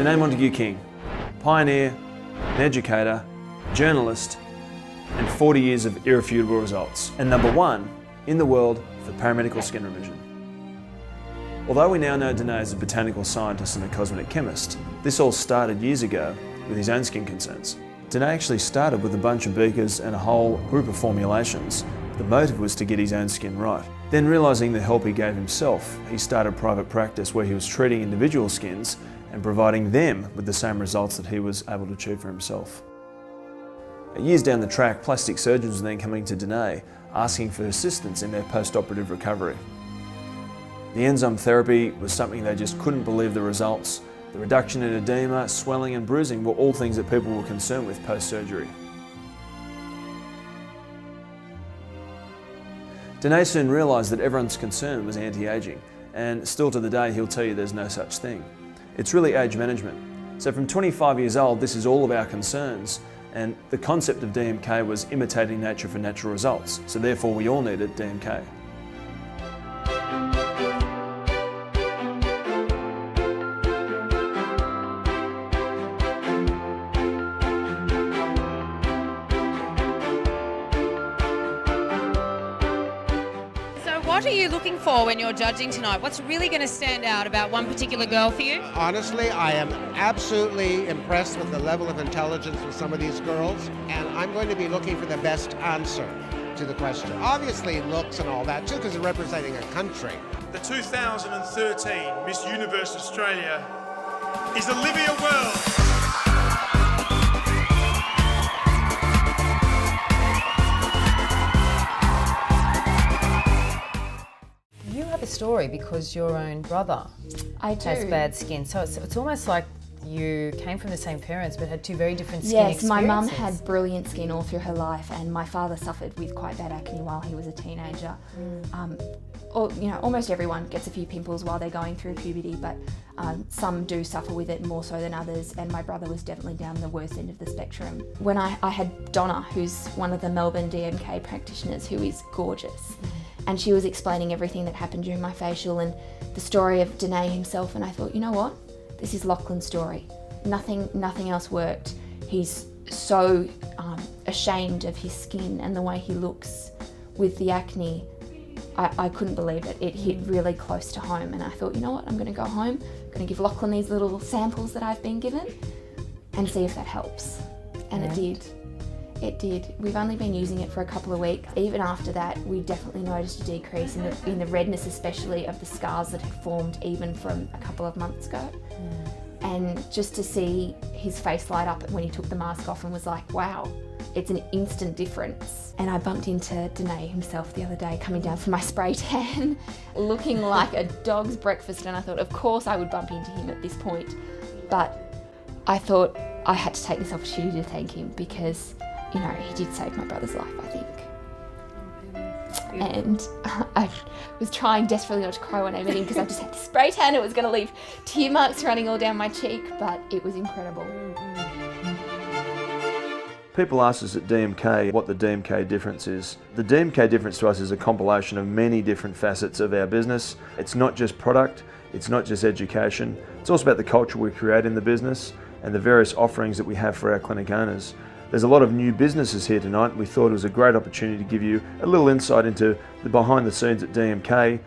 Danae Montague-King, pioneer, an educator, journalist, and 40 years of irrefutable results, and #1 in the world for paramedical skin revision. Although we now know Danae as a botanical scientist and a cosmetic chemist, this all started years ago with his own skin concerns. Danae actually started with a bunch of beakers and a whole group of formulations. The motive was to get his own skin right. Then, realising the help he gave himself, he started private practice where he was treating individual skins and providing them with the same results that he was able to achieve for himself. Years down the track, plastic surgeons were then coming to Danae asking for assistance in their post-operative recovery. The enzyme therapy was something they just couldn't believe the results. The reduction in edema, swelling and bruising were all things that people were concerned with post-surgery. Danae soon realised that everyone's concern was anti-aging, and still to the day he'll tell you there's no such thing. It's really age management. So from 25 years old, this is all of our concerns, and the concept of DMK was imitating nature for natural results, so therefore we all needed DMK. What are you looking for when you're judging tonight? What's really going to stand out about one particular girl for you? Honestly, I am absolutely impressed with the level of intelligence with some of these girls, and I'm going to be looking for the best answer to the question. Obviously, looks and all that too, because they're representing a country. The 2013 Miss Universe Australia is Olivia Wells. Story because your own brother has bad skin, so it's almost like you came from the same parents but had two very different skin experiences. Yes, my mum had brilliant skin all through her life, and my father suffered with quite bad acne while he was a teenager. Almost everyone gets a few pimples while they're going through puberty, but some do suffer with it more so than others, and my brother was definitely down the worst end of the spectrum. When I had Donna, who's one of the Melbourne DMK practitioners, who is gorgeous, and she was explaining everything that happened during my facial and the story of Danae himself, and I thought, you know what? This is Lachlan's story. Nothing else worked. He's so ashamed of his skin and the way he looks with the acne. I couldn't believe it. It hit really close to home, and I thought, you know what? I'm going to go home, I'm going to give Lachlan these little samples that I've been given and see if that helps. And it did. It did. We've only been using it for a couple of weeks. Even after that, we definitely noticed a decrease in the redness, especially of the scars that had formed even from a couple of months ago. And just to see his face light up when he took the mask off and was like, wow, it's an instant difference. And I bumped into Danae himself the other day coming down from my spray tan, looking like a dog's breakfast, and I thought, of course I would bump into him at this point. But I thought I had to take this opportunity to thank him because he did save my brother's life, I think. And I was trying desperately not to cry when I met him because I just had to spray tan. It was going to leave tear marks running all down my cheek, but it was incredible. People ask us at DMK what the DMK difference is. The DMK difference to us is a compilation of many different facets of our business. It's not just product, it's not just education, it's also about the culture we create in the business and the various offerings that we have for our clinic owners. There's a lot of new businesses here tonight. We thought it was a great opportunity to give you a little insight into the behind the scenes at DMK.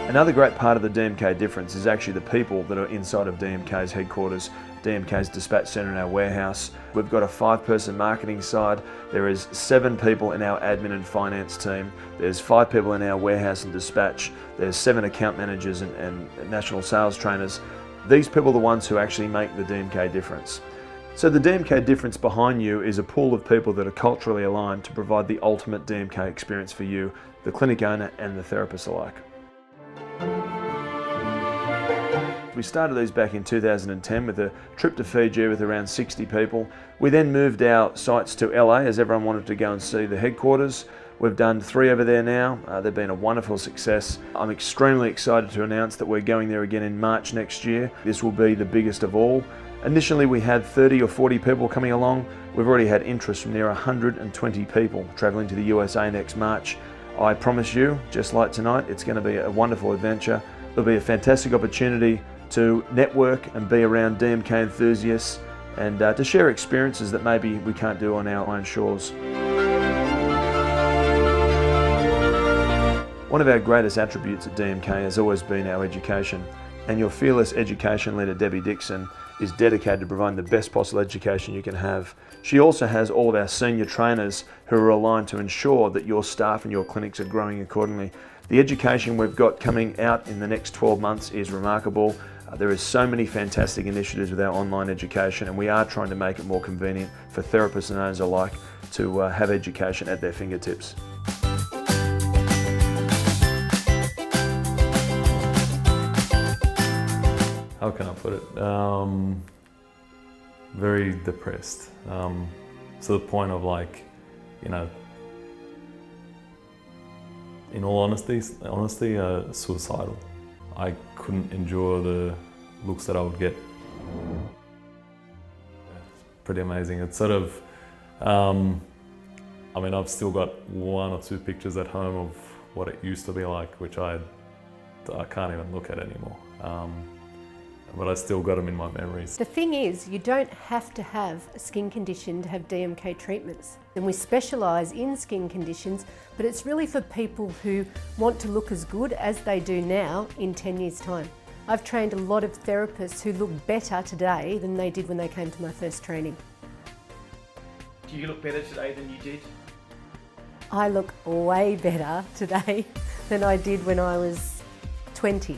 Another great part of the DMK difference is actually the people that are inside of DMK's headquarters, DMK's dispatch centre in our warehouse. We've got a 5-person marketing side. There is 7 people in our admin and finance team. There's 5 people in our warehouse and dispatch. There's 7 account managers and national sales trainers. These people are the ones who actually make the DMK difference. So the DMK difference behind you is a pool of people that are culturally aligned to provide the ultimate DMK experience for you, the clinic owner and the therapist alike. We started these back in 2010 with a trip to Fiji with around 60 people. We then moved our sites to LA as everyone wanted to go and see the headquarters. We've done 3 over there now. They've been a wonderful success. I'm extremely excited to announce that we're going there again in March next year. This will be the biggest of all. Initially we had 30 or 40 people coming along. We've already had interest from near 120 people travelling to the USA next March. I promise you, just like tonight, it's going to be a wonderful adventure. It'll be a fantastic opportunity to network and be around DMK enthusiasts and to share experiences that maybe we can't do on our own shores. One of our greatest attributes at DMK has always been our education, and your fearless education leader Debbie Dixon is dedicated to providing the best possible education you can have. She also has all of our senior trainers who are aligned to ensure that your staff and your clinics are growing accordingly. The education we've got coming out in the next 12 months is remarkable. There is so many fantastic initiatives with our online education, and we are trying to make it more convenient for therapists and owners alike to have education at their fingertips. How can I put it? Very depressed. To the point of, like, you know, in all honesty, suicidal. I couldn't endure the looks that I would get. It's pretty amazing. It's sort of, I mean, I've still got 1 or 2 pictures at home of what it used to be like, which I can't even look at anymore. But I still got them in my memories. The thing is, you don't have to have a skin condition to have DMK treatments. And we specialise in skin conditions, but it's really for people who want to look as good as they do now in 10 years' time. I've trained a lot of therapists who look better today than they did when they came to my first training. Do you look better today than you did? I look way better today than I did when I was 20.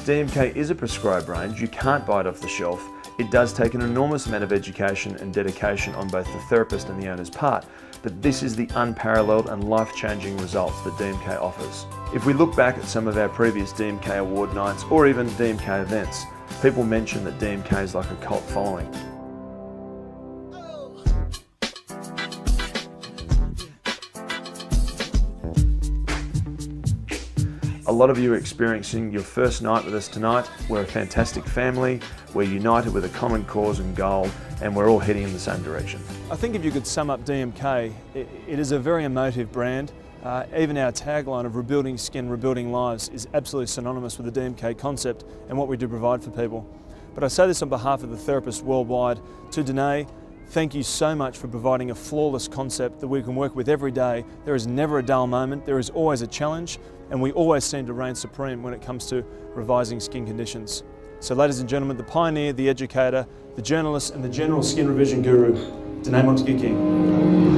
DMK is a prescribed range. You can't buy it off the shelf. It does take an enormous amount of education and dedication on both the therapist and the owner's part, but this is the unparalleled and life-changing results that DMK offers. If we look back at some of our previous DMK award nights or even DMK events, people mention that DMK is like a cult following. A lot of you are experiencing your first night with us tonight. We're a fantastic family, we're united with a common cause and goal, and we're all heading in the same direction. I think if you could sum up DMK, it is a very emotive brand. Even our tagline of rebuilding skin, rebuilding lives is absolutely synonymous with the DMK concept and what we do provide for people. But I say this on behalf of the therapists worldwide. To Danae, thank you so much for providing a flawless concept that we can work with every day. There is never a dull moment, there is always a challenge, and we always seem to reign supreme when it comes to revising skin conditions. So ladies and gentlemen, the pioneer, the educator, the journalist and the general skin revision guru, Danae Montague King.